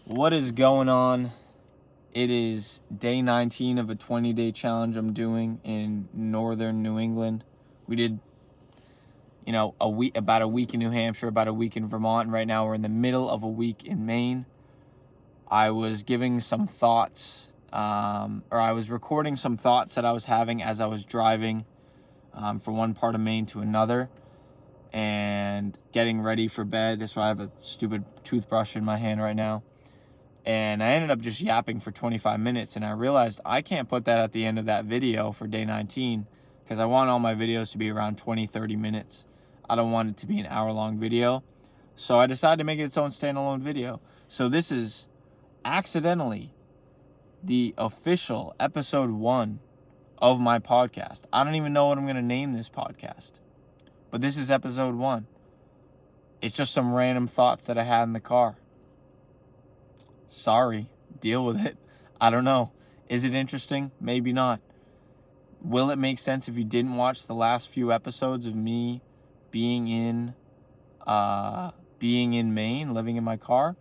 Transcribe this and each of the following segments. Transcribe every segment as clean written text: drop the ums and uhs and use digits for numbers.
What is going on? It is day 19 of a 20-day challenge I'm doing in northern New England. We did, about a week in New Hampshire, about a week in Vermont, and right now we're in the middle of a week in Maine. I was giving some thoughts, I was recording some thoughts that I was having as I was driving from one part of Maine to another and getting ready for bed. That's why I have a stupid toothbrush in my hand right now. And I ended up just yapping for 25 minutes, and I realized I can't put that at the end of that video for day 19 because I want all my videos to be around 20-30 minutes. I don't want it to be an hour-long video. So I decided to make it its own standalone video. So this is accidentally the official episode 1 of my podcast. I don't even know what I'm going to name this podcast, but this is episode 1. It's just some random thoughts that I had in the car. Sorry, deal with it. I don't know. Is it interesting? Maybe not. Will it make sense if you didn't watch the last few episodes of me being in Maine, living in my car?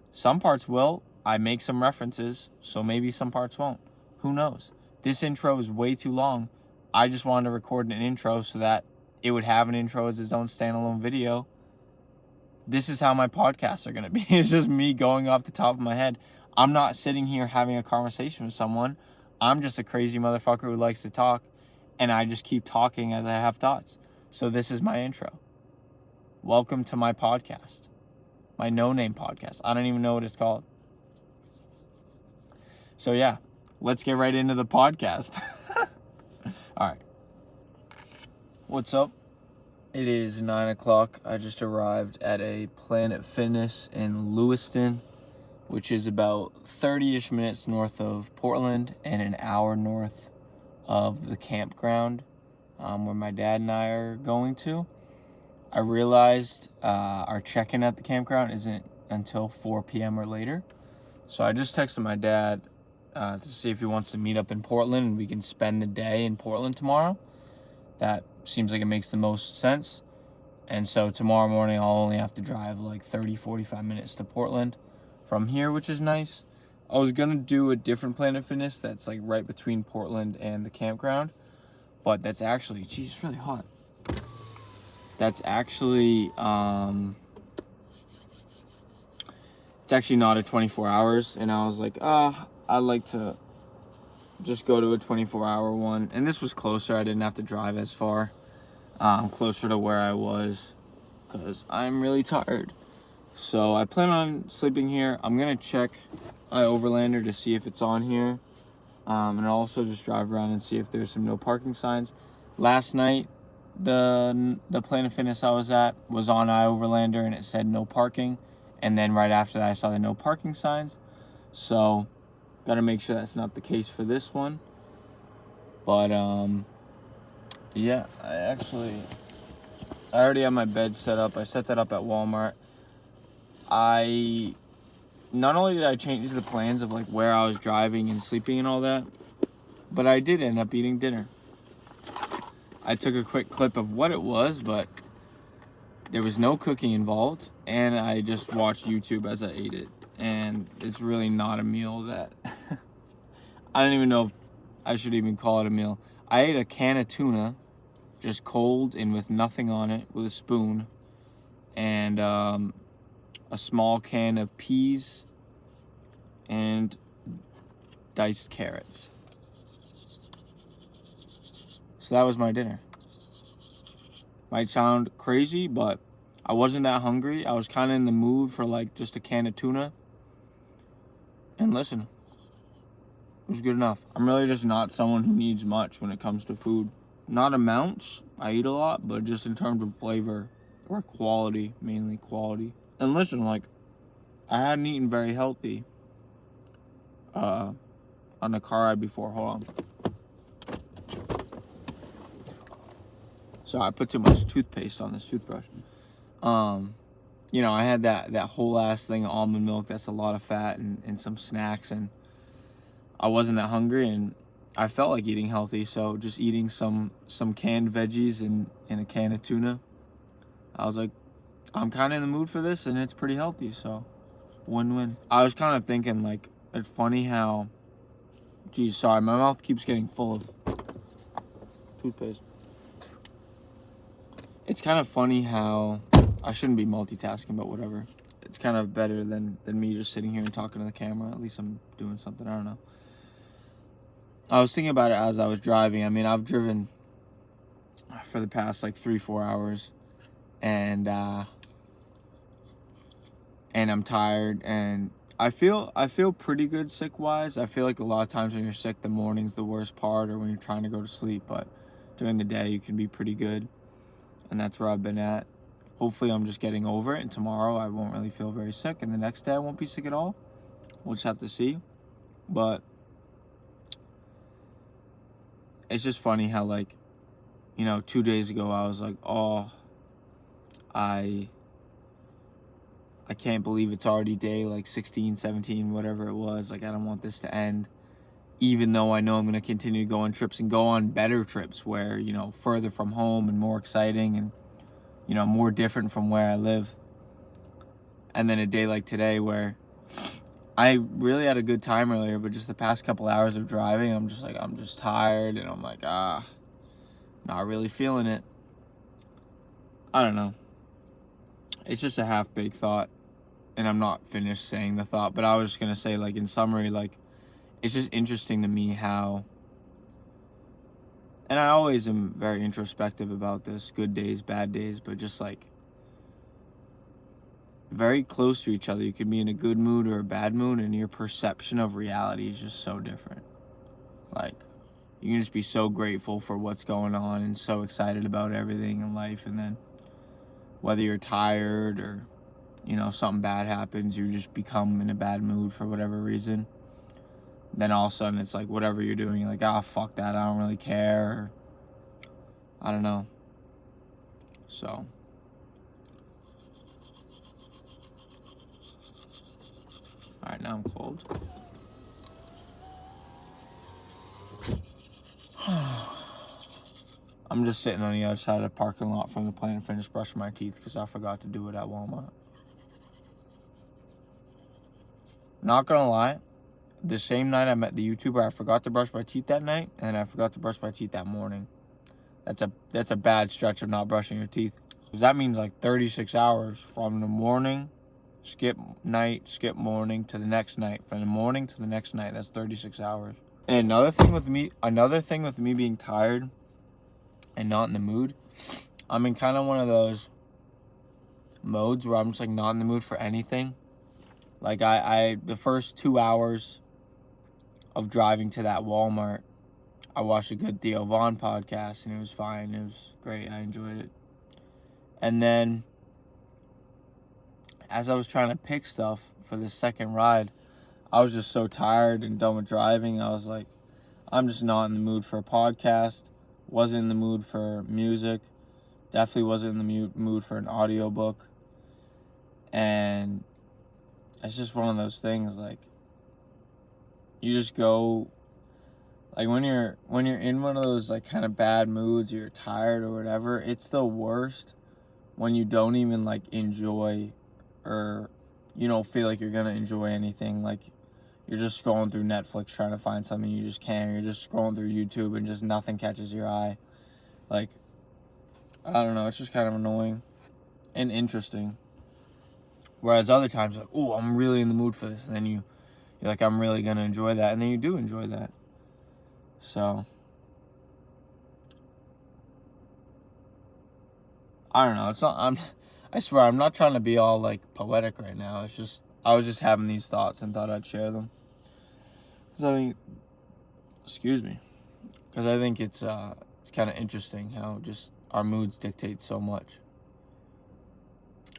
Some parts will. I make some references, so maybe some parts won't. Who knows? This intro is way too long. I just wanted to record an intro so that it would have an intro as its own standalone video. This is how my podcasts are going to be. It's just me going off the top of my head. I'm not sitting here having a conversation with someone. I'm just a crazy motherfucker who likes to talk, and I just keep talking as I have thoughts. So this is my intro. Welcome to my podcast. My no-name podcast. I don't even know what it's called. So yeah, let's get right into the podcast. All right. What's up? It is 9 o'clock. I just arrived at a Planet Fitness in Lewiston, which is about 30-ish minutes north of Portland and an hour north of the campground where my dad and I are going to. I realized our check-in at the campground isn't until 4 p.m. or later. So I just texted my dad to see if he wants to meet up in Portland and we can spend the day in Portland tomorrow. That seems like it makes the most sense. And so tomorrow morning, I'll only have to drive like 30-45 minutes to Portland from here, which is nice. I was going to do a different Planet Fitness that's like right between Portland and the campground. But that's actually, geez, it's really hot. That's actually, it's actually not a 24 hours. And I was like, I'd like to just go to a 24-hour one. And this was closer. I didn't have to drive as far. Closer to where I was because I'm really tired. So I plan on sleeping here. I'm going to check iOverlander to see if it's on here. And I'll also just drive around and see if there's some no parking signs. Last night, the Planet Fitness I was at was on iOverlander and it said no parking. And then right after that, I saw the no parking signs. So got to make sure that's not the case for this one. But, yeah, I already have my bed set up. I set that up at Walmart. Not only did I change the plans of like where I was driving and sleeping and all that, but I did end up eating dinner. I took a quick clip of what it was, but there was no cooking involved, and I just watched YouTube as I ate it. And it's really not a meal that I don't even know if I should even call it a meal. I ate a can of tuna, just cold and with nothing on it, with a spoon, and a small can of peas and diced carrots. So that was my dinner. Might sound crazy, but I wasn't that hungry. I was kind of in the mood for like just a can of tuna. And listen, it was good enough. I'm really just not someone who needs much when it comes to food. Not amounts, I eat a lot, but just in terms of flavor or quality, mainly quality. And listen, like, I hadn't eaten very healthy on the car ride before. Hold on. So I put too much toothpaste on this toothbrush. I had that whole ass thing of almond milk. That's a lot of fat and some snacks, and I wasn't that hungry, and I felt like eating healthy, so just eating some canned veggies and a can of tuna. I was like, I'm kind of in the mood for this, and it's pretty healthy, so Win-win. I was kind of thinking, like, it's funny how... Geez, sorry, my mouth keeps getting full of toothpaste. It's kind of funny how... I shouldn't be multitasking, but whatever. It's kind of better than me just sitting here and talking to the camera. At least I'm doing something. I don't know. I was thinking about it as I was driving. I mean, I've driven for the past, like, 3-4 hours. And I'm tired. And I feel pretty good sick-wise. I feel like a lot of times when you're sick, the morning's the worst part, or when you're trying to go to sleep. But during the day, you can be pretty good. And that's where I've been at. Hopefully, I'm just getting over it, and tomorrow I won't really feel very sick, and the next day I won't be sick at all. We'll just have to see. But it's just funny how, like, 2 days ago I was like, oh, I can't believe it's already day, like, 16, 17, whatever it was. Like, I don't want this to end. Even though I know I'm going to continue to go on trips and go on better trips where, further from home and more exciting and, more different from where I live. And then a day like today where I really had a good time earlier, but just the past couple hours of driving, I'm just tired, and I'm like, not really feeling it. I don't know. It's just a half-baked thought, and I'm not finished saying the thought, but I was just going to say, like, in summary, like, it's just interesting to me how, and I always am very introspective about this, good days, bad days, but just, like, very close to each other. You can be in a good mood or a bad mood, and your perception of reality is just so different. Like, you can just be so grateful for what's going on and so excited about everything in life, and then whether you're tired or, something bad happens, you just become in a bad mood for whatever reason. Then all of a sudden it's like whatever you're doing, you're like, fuck that, I don't really care, or I don't know. So alright, now I'm cold. I'm just sitting on the other side of the parking lot from the Planet Fitness brushing my teeth because I forgot to do it at Walmart. Not gonna lie, the same night I met the YouTuber, I forgot to brush my teeth that night, and I forgot to brush my teeth that morning. That's a bad stretch of not brushing your teeth. Because that means like 36 hours from the morning, skip night, skip morning, to the next night. From the morning to the next night, that's 36 hours. And another thing with me being tired and not in the mood, I'm in kind of one of those modes where I'm just like not in the mood for anything. Like I the first 2 hours of driving to that Walmart, I watched a good Theo Vaughn podcast, and it was fine. It was great. I enjoyed it. And then as I was trying to pick stuff for the second ride, I was just so tired and done with driving. I was like, I'm just not in the mood for a podcast. Wasn't in the mood for music. Definitely wasn't in the mood for an audiobook. And it's just one of those things, like, you just go, like, when you're in one of those, like, kind of bad moods, or you're tired or whatever, it's the worst when you don't even, like, enjoy, or you don't feel like you're gonna enjoy anything. Like, you're just scrolling through Netflix trying to find something you just can't. You're just scrolling through YouTube and just nothing catches your eye. Like, I don't know, it's just kind of annoying and interesting. Whereas other times, like, oh, I'm really in the mood for this, and then you're like, I'm really gonna enjoy that, and then you do enjoy that. So I don't know. It's not. I swear, I'm not trying to be all like poetic right now. It's just I was just having these thoughts and thought I'd share them. Because I think, excuse me, because I think it's kind of interesting how just our moods dictate so much.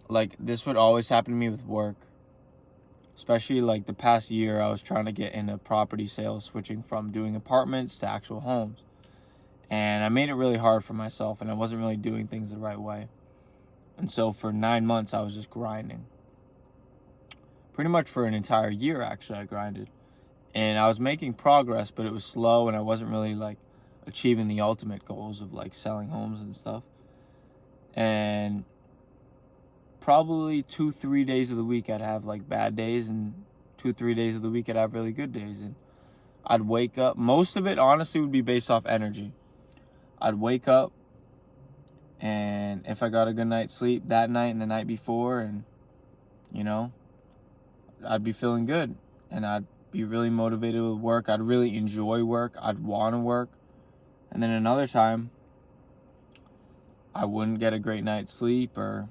Like, this would always happen to me with work. Especially, like, the past year, I was trying to get into property sales, switching from doing apartments to actual homes. And I made it really hard for myself, and I wasn't really doing things the right way. And so for 9 months, I was just grinding. Pretty much for an entire year, actually, I grinded. And I was making progress, but it was slow, and I wasn't really, like, achieving the ultimate goals of, like, selling homes and stuff. And probably 2-3 days of the week I'd have like bad days, and 2-3 days of the week I'd have really good days. And I'd wake up, most of it honestly would be based off energy. I'd wake up, and if I got a good night's sleep that night and the night before, and I'd be feeling good, and I'd be really motivated with work. I'd really enjoy work. I'd want to work. And then another time, I wouldn't get a great night's sleep, or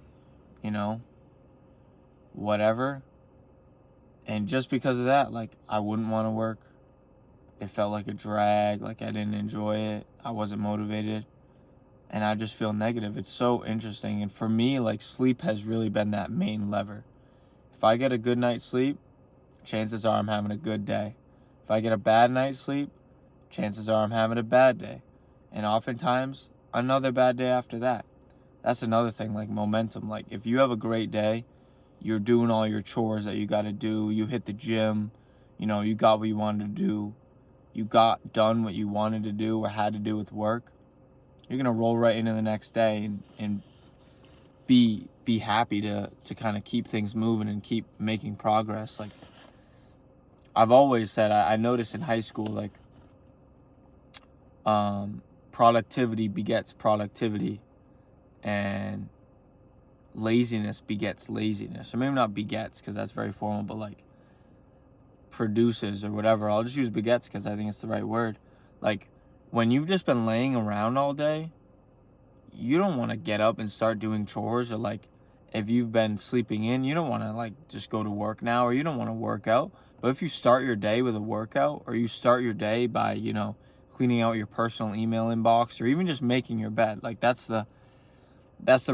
whatever. And just because of that, like, I wouldn't want to work. It felt like a drag, like I didn't enjoy it. I wasn't motivated. And I just feel negative. It's so interesting. And for me, like, sleep has really been that main lever. If I get a good night's sleep, chances are I'm having a good day. If I get a bad night's sleep, chances are I'm having a bad day. And oftentimes, another bad day after that. That's another thing, like momentum. Like, if you have a great day, you're doing all your chores that you got to do. You hit the gym. You got what you wanted to do. You got done what you wanted to do or had to do with work. You're going to roll right into the next day and be happy to kind of keep things moving and keep making progress. Like, I've always said, I noticed in high school, like, productivity begets productivity, and laziness begets laziness. Or maybe not begets, because that's very formal, but like produces or whatever. I'll just use begets because I think it's the right word. Like, when you've just been laying around all day, you don't want to get up and start doing chores. Or like, if you've been sleeping in, you don't want to like just go to work now, or you don't want to work out. But if you start your day with a workout, or you start your day by, cleaning out your personal email inbox, or even just making your bed, like that's the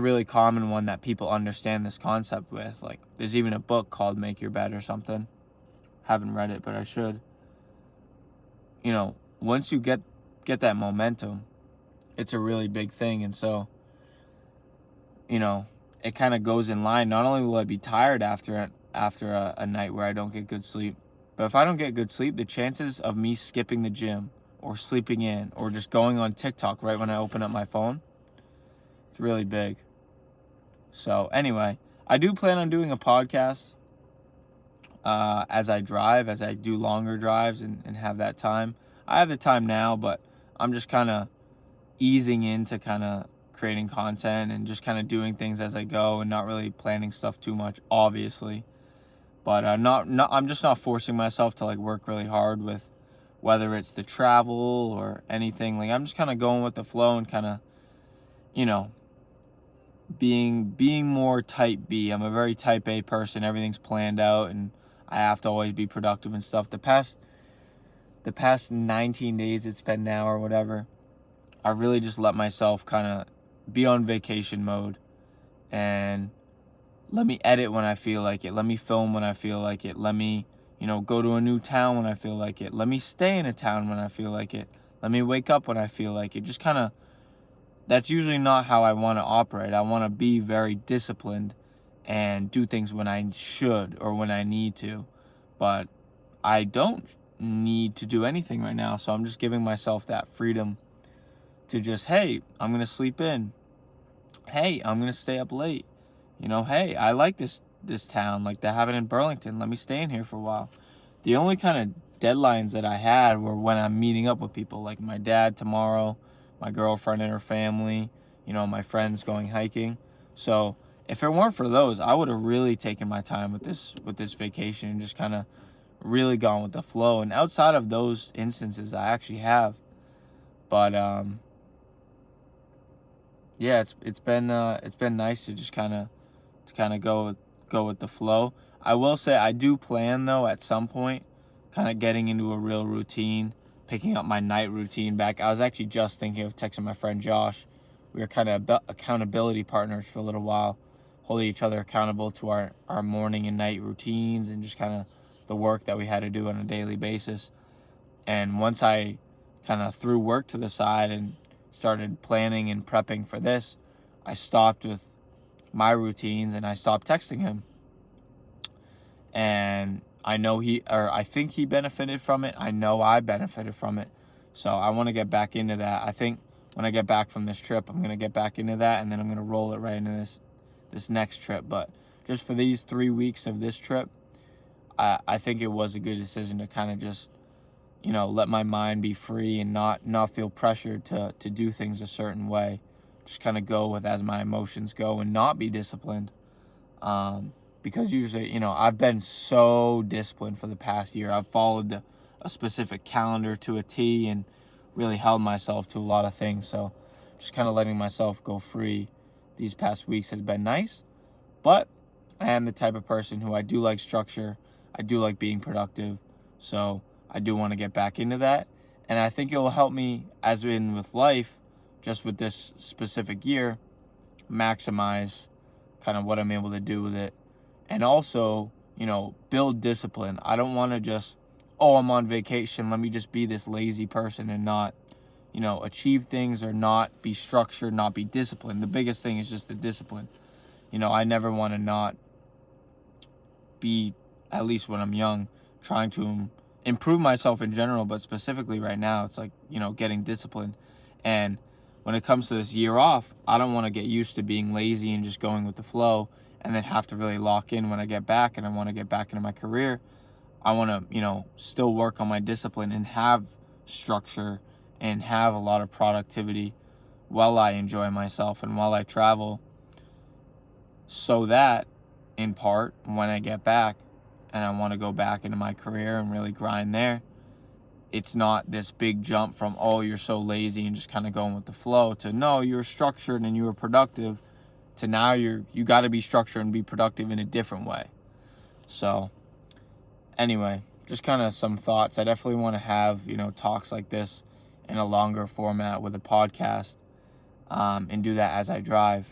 really common one that people understand this concept with. Like, there's even a book called Make Your Bed or something. Haven't read it, but I should. Once you get that momentum, it's a really big thing. And so, it kind of goes in line. Not only will I be tired after a night where I don't get good sleep, but if I don't get good sleep, the chances of me skipping the gym or sleeping in or just going on TikTok right when I open up my phone, it's really big. So anyway, I do plan on doing a podcast as I drive, as I do longer drives and have that time. I have the time now, but I'm just kind of easing into kind of creating content and just kind of doing things as I go, and not really planning stuff too much, obviously. But I'm just not forcing myself to like work really hard with whether it's the travel or anything. Like, I'm just kind of going with the flow and kind of, being more type B. I'm a very type A person. Everything's planned out, and I have to always be productive and stuff. The past 19 days it's been now or whatever, I really just let myself kind of be on vacation mode, and let me edit when I feel like it. Let me film when I feel like it. Let me, go to a new town when I feel like it. Let me stay in a town when I feel like it. Let me wake up when I feel like it. Just kind of, that's usually not how I want to operate. I want to be very disciplined and do things when I should or when I need to. But I don't need to do anything right now. So I'm just giving myself that freedom to just, hey, I'm going to sleep in. Hey, I'm going to stay up late. Hey, I like this town. Like, they have it in Burlington. Let me stay in here for a while. The only kind of deadlines that I had were when I'm meeting up with people, like my dad tomorrow, my girlfriend and her family, my friends going hiking. So if it weren't for those, I would have really taken my time with this vacation and just kind of really gone with the flow. And outside of those instances, I actually have. But yeah, it's been nice to just kind of go with the flow. I will say I do plan, though, at some point kind of getting into a real routine, picking up my night routine back. I was actually just thinking of texting my friend Josh. We were kind of accountability partners for a little while, holding each other accountable to our morning and night routines and just kind of the work that we had to do on a daily basis. And once I kind of threw work to the side and started planning and prepping for this, I stopped with my routines and I stopped texting him. And I think he benefited from it. I know I benefited from it. So I want to get back into that. I think when I get back from this trip, I'm going to get back into that, and then I'm going to roll it right into this next trip. But just for these 3 weeks of this trip, I think it was a good decision to kind of just, let my mind be free and not feel pressured to do things a certain way. Just kind of go with as my emotions go and not be disciplined. Because usually, I've been so disciplined for the past year. I've followed a specific calendar to a T and really held myself to a lot of things. So just kind of letting myself go free these past weeks has been nice. But I am the type of person who I do like structure. I do like being productive. So I do want to get back into that. And I think it will help me, as in with life, just with this specific year, maximize kind of what I'm able to do with it. And also, build discipline. I don't want to just, I'm on vacation, let me just be this lazy person and not, achieve things or not be structured, not be disciplined. The biggest thing is just the discipline. I never want to not be, at least when I'm young, trying to improve myself in general, but specifically right now, it's like, getting disciplined. And when it comes to this year off, I don't want to get used to being lazy and just going with the flow and then have to really lock in when I get back and I want to get back into my career. I want to, still work on my discipline and have structure and have a lot of productivity while I enjoy myself and while I travel, so that, in part, when I get back and I want to go back into my career and really grind there, it's not this big jump from, you're so lazy and just kind of going with the flow, to, no, you're structured and you were productive, to now you got to be structured and be productive in a different way. So anyway, just kind of some thoughts. I definitely want to have, talks like this in a longer format with a podcast, and do that as I drive.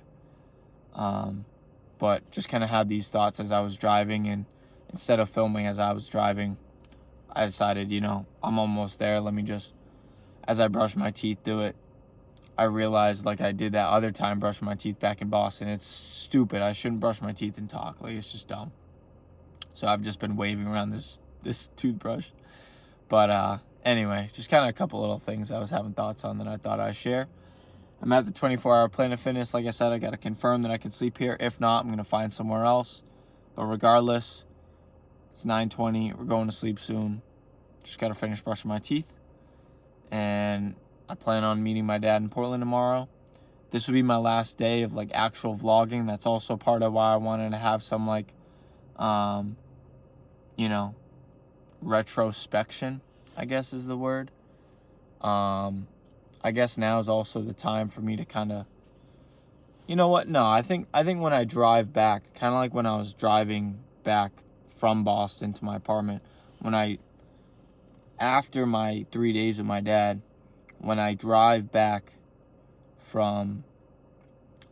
But just kind of had these thoughts as I was driving, and instead of filming as I was driving, I decided, I'm almost there. Let me just, as I brush my teeth, do it. I realized, like I did that other time, brushing my teeth back in Boston, it's stupid. I shouldn't brush my teeth and talk. Like, it's just dumb. So I've just been waving around this toothbrush. But anyway, just kind of a couple little things I was having thoughts on that I thought I'd share. I'm at the 24-hour Planet Fitness. Like I said, I got to confirm that I can sleep here. If not, I'm going to find somewhere else. But regardless, it's 9:20. We're going to sleep soon. Just got to finish brushing my teeth. And I plan on meeting my dad in Portland tomorrow. This will be my last day of, like, actual vlogging. That's also part of why I wanted to have some, like, retrospection, I guess is the word. I guess now is also the time for me to kind of, I think when I drive back, kind of like when I was driving back from Boston to my apartment, after my 3 days with my dad, when I drive back from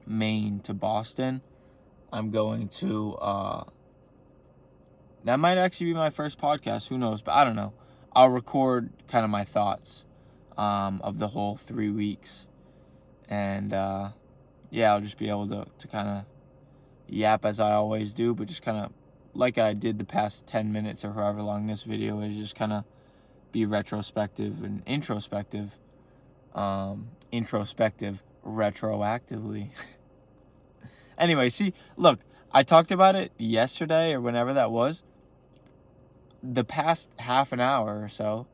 Maine to Boston, I'm going to, that might actually be my first podcast, who knows, but I don't know. I'll record kind of my thoughts of the whole 3 weeks. And I'll just be able to kind of yap as I always do, but just kind of like I did the past 10 minutes or however long this video is, just kind of be retrospective and introspective. Retroactively. Anyway, look, I talked about it yesterday or whenever that was. The past half an hour or so,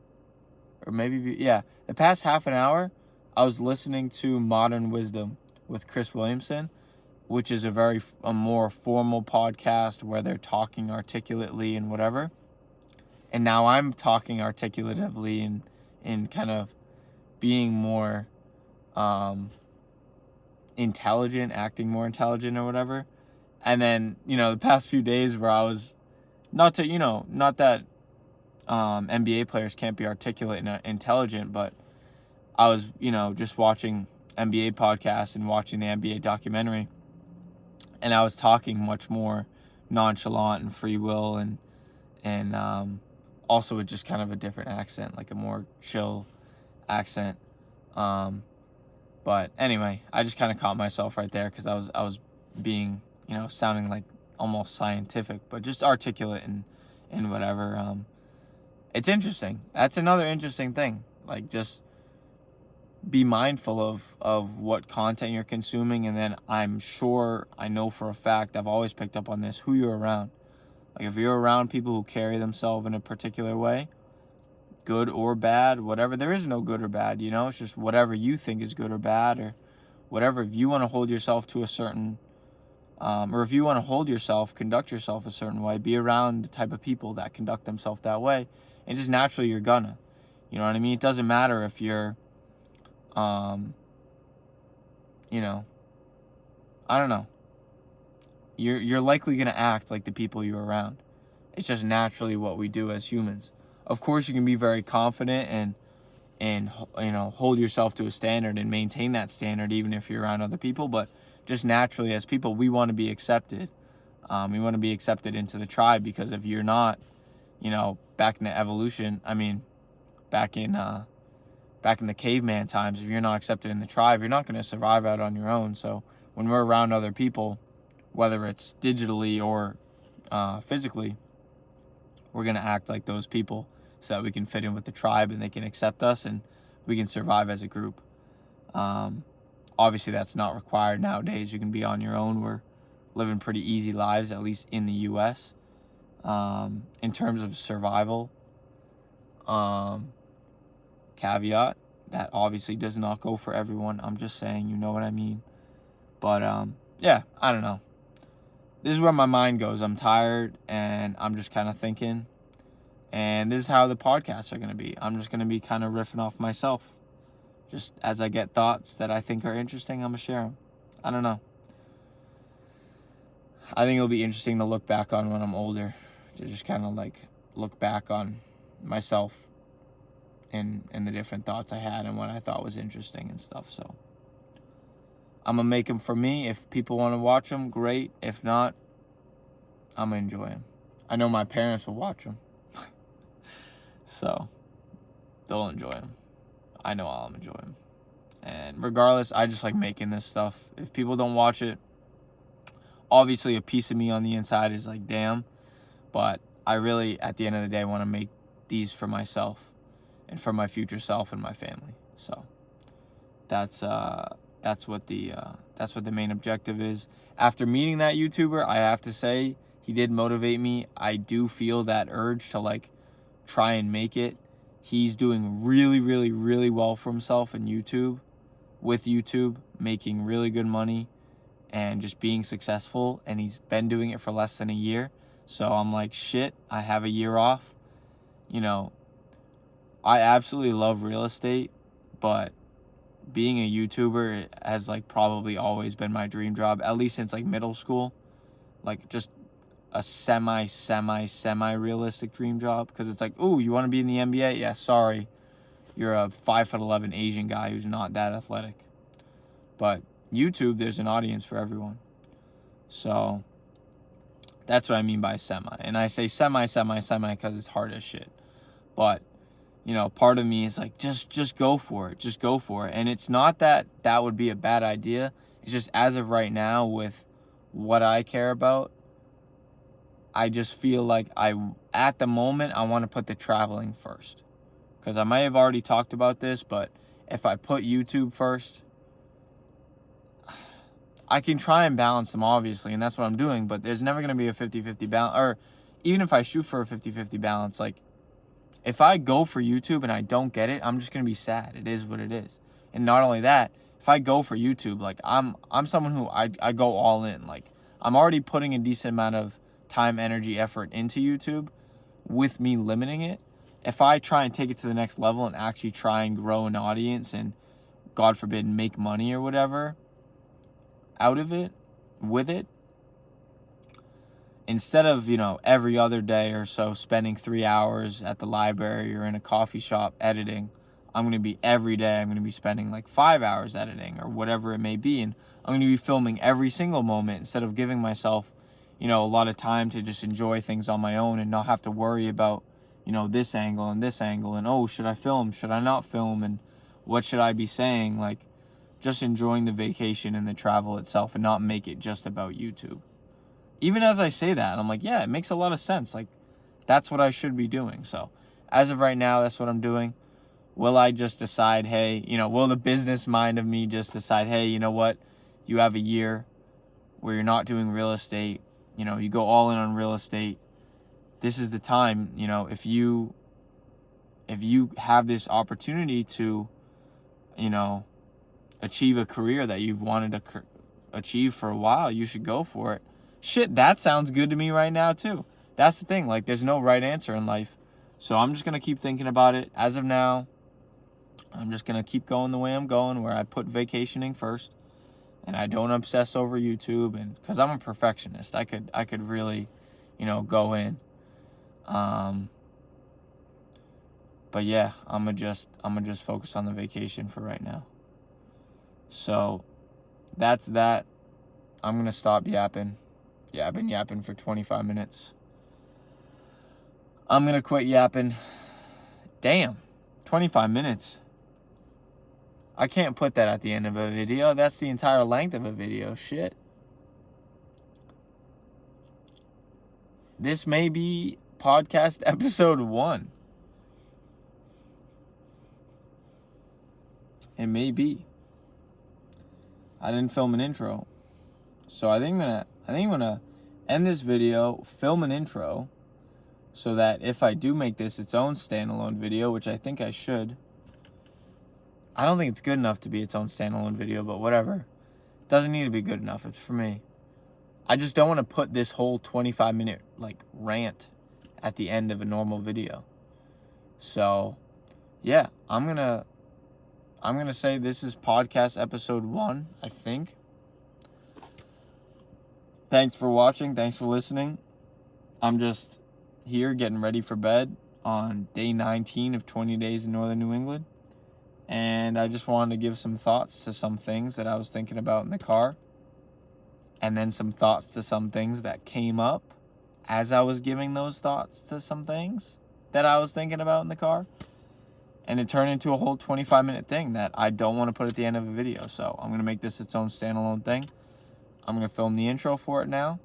or maybe, the past half an hour, I was listening to Modern Wisdom with Chris Williamson, which is a more formal podcast where they're talking articulately and whatever. And now I'm talking articulatively and kind of being more intelligent, acting more intelligent or whatever. And then, the past few days where I was, not that NBA players can't be articulate and intelligent, but I was, just watching NBA podcasts and watching the NBA documentary, and I was talking much more nonchalant and free will and also with just kind of a different accent, like a more chill accent. But anyway, I just kind of caught myself right there because I was being, sounding like almost scientific, but just articulate and whatever. It's interesting. That's another interesting thing. Like, just be mindful of what content you're consuming. And then I know for a fact, I've always picked up on this, who you're around. Like if you're around people who carry themselves in a particular way, good or bad, whatever, there is no good or bad, it's just whatever you think is good or bad, or whatever. If you want to hold yourself to a certain, or if you want to conduct yourself a certain way, be around the type of people that conduct themselves that way, and just naturally you're gonna, you know what I mean? It doesn't matter if you're, I don't know. You're likely gonna act like the people you're around. It's just naturally what we do as humans. Of course, you can be very confident and hold yourself to a standard and maintain that standard even if you're around other people. But just naturally, as people, we want to be accepted. We want to be accepted into the tribe, because if you're not, back in the evolution, back in the caveman times, if you're not accepted in the tribe, you're not going to survive out on your own. So when we're around other people, whether it's digitally or physically, we're going to act like those people so that we can fit in with the tribe and they can accept us and we can survive as a group. Obviously, that's not required nowadays. You can be on your own. We're living pretty easy lives, at least in the U.S. In terms of survival, caveat, that obviously does not go for everyone. I'm just saying, you know what I mean? But, yeah, I don't know. This is where my mind goes. I'm tired, and I'm just kind of thinking. And this is how the podcasts are going to be. I'm just going to be kind of riffing off myself. Just as I get thoughts that I think are interesting, I'm going to share them. I don't know. I think it'll be interesting to look back on when I'm older. To just kind of like look back on myself and the different thoughts I had and what I thought was interesting and stuff. So I'm going to make them for me. If people want to watch them, great. If not, I'm going to enjoy them. I know my parents will watch them. So they'll enjoy them. I know I'll enjoy them. And regardless, I just like making this stuff. If people don't watch it, obviously a piece of me on the inside is like, damn. But I really, at the end of the day, want to make these for myself and for my future self and my family. So that's what the main objective is. After meeting that YouTuber, I have to say he did motivate me. I do feel that urge to like try and make it. He's doing really, really, really well for himself in YouTube, with YouTube, making really good money and just being successful. And he's been doing it for less than a year. So I'm like, shit, I have a year off. I absolutely love real estate, but being a YouTuber has like probably always been my dream job, at least since like middle school. Like just a semi realistic dream job, because it's like, ooh, you want to be in the NBA? Yeah, sorry, you're a 5'11" Asian guy who's not that athletic. But YouTube, there's an audience for everyone. So that's what I mean by semi. And I say semi because it's hard as shit. But part of me is like, just go for it. Just go for it. And it's not that would be a bad idea. It's just as of right now, with what I care about, I just feel like at the moment, I want to put the traveling first. Because I might have already talked about this, but if I put YouTube first, I can try and balance them, obviously, and that's what I'm doing, but there's never going to be a 50-50 balance. Or even if I shoot for a 50-50 balance, like, if I go for YouTube and I don't get it, I'm just going to be sad. It is what it is. And not only that, if I go for YouTube, like, I'm someone who I go all in. Like, I'm already putting a decent amount of time, energy, effort into YouTube with me limiting it. If I try and take it to the next level and actually try and grow an audience and, God forbid, make money or whatever out of it, with it, instead of, every other day or so spending 3 hours at the library or in a coffee shop editing, I'm going to be every day, I'm going to be spending like 5 hours editing or whatever it may be. And I'm going to be filming every single moment instead of giving myself, a lot of time to just enjoy things on my own and not have to worry about, this angle and, oh, should I film? Should I not film? And what should I be saying? Like, just enjoying the vacation and the travel itself and not make it just about YouTube. Even as I say that, I'm like, yeah, it makes a lot of sense. Like, that's what I should be doing. So as of right now, that's what I'm doing. Will I just decide, hey, will the business mind of me just decide, hey, you know what? You have a year where you're not doing real estate. You go all in on real estate. This is the time, if you have this opportunity to, achieve a career that you've wanted to achieve for a while, you should go for it. Shit, that sounds good to me right now too. That's the thing. Like, there's no right answer in life. So I'm just going to keep thinking about it. As of now, I'm just going to keep going the way I'm going, where I put vacationing first and I don't obsess over YouTube, and because I'm a perfectionist, I could really, go in. But yeah, I'm gonna just focus on the vacation for right now. So that's that. I'm gonna stop yapping. Yeah, I've been yapping for 25 minutes. I'm gonna quit yapping. Damn, 25 minutes. I can't put that at the end of a video. That's the entire length of a video. Shit. This may be podcast episode 1. It may be. I didn't film an intro. So I think I'm gonna end this video, film an intro, so that if I do make this its own standalone video, which I think I should. I don't think it's good enough to be its own standalone video, but whatever. It doesn't need to be good enough. It's for me. I just don't want to put this whole 25-minute rant at the end of a normal video. So, yeah, I'm gonna say this is podcast episode 1, I think. Thanks for watching. Thanks for listening. I'm just here getting ready for bed on day 19 of 20 days in northern New England. And I just wanted to give some thoughts to some things that I was thinking about in the car. And then some thoughts to some things that came up as I was giving those thoughts to some things that I was thinking about in the car. And it turned into a whole 25-minute thing that I don't want to put at the end of a video. So I'm going to make this its own standalone thing. I'm going to film the intro for it now.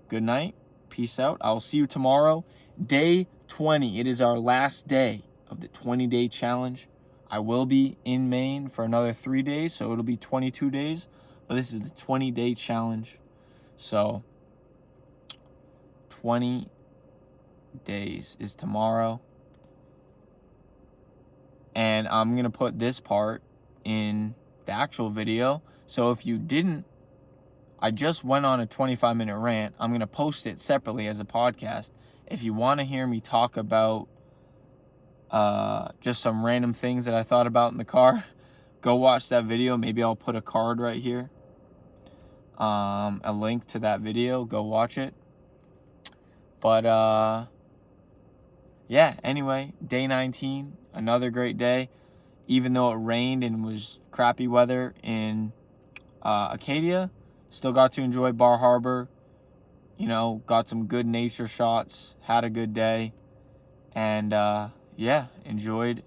Good night. Peace out. I will see you tomorrow. Day 20. It is our last day of the 20-day challenge. I will be in Maine for another 3 days, so it'll be 22 days. But this is the 20-day challenge. So 20 days is tomorrow. And I'm going to put this part in the actual video. So if you didn't, I just went on a 25-minute rant. I'm going to post it separately as a podcast. If you want to hear me talk about just some random things that I thought about in the car, go watch that video. Maybe I'll put a card right here. A link to that video. Go watch it. But, yeah, anyway, day 19, another great day. Even though it rained and was crappy weather in Acadia, still got to enjoy Bar Harbor. Got some good nature shots, had a good day. And, yeah, enjoyed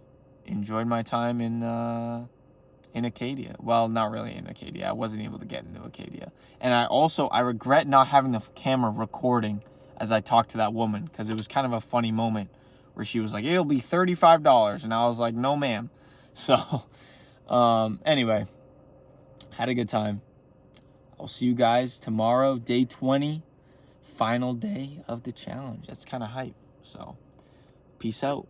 my time in Acadia. Well, not really in Acadia. I wasn't able to get into Acadia. And I regret not having the camera recording as I talked to that woman, because it was kind of a funny moment where she was like, it'll be $35. And I was like, no, ma'am. So, anyway, had a good time. I'll see you guys tomorrow, day 20, final day of the challenge. That's kind of hype. So, peace out.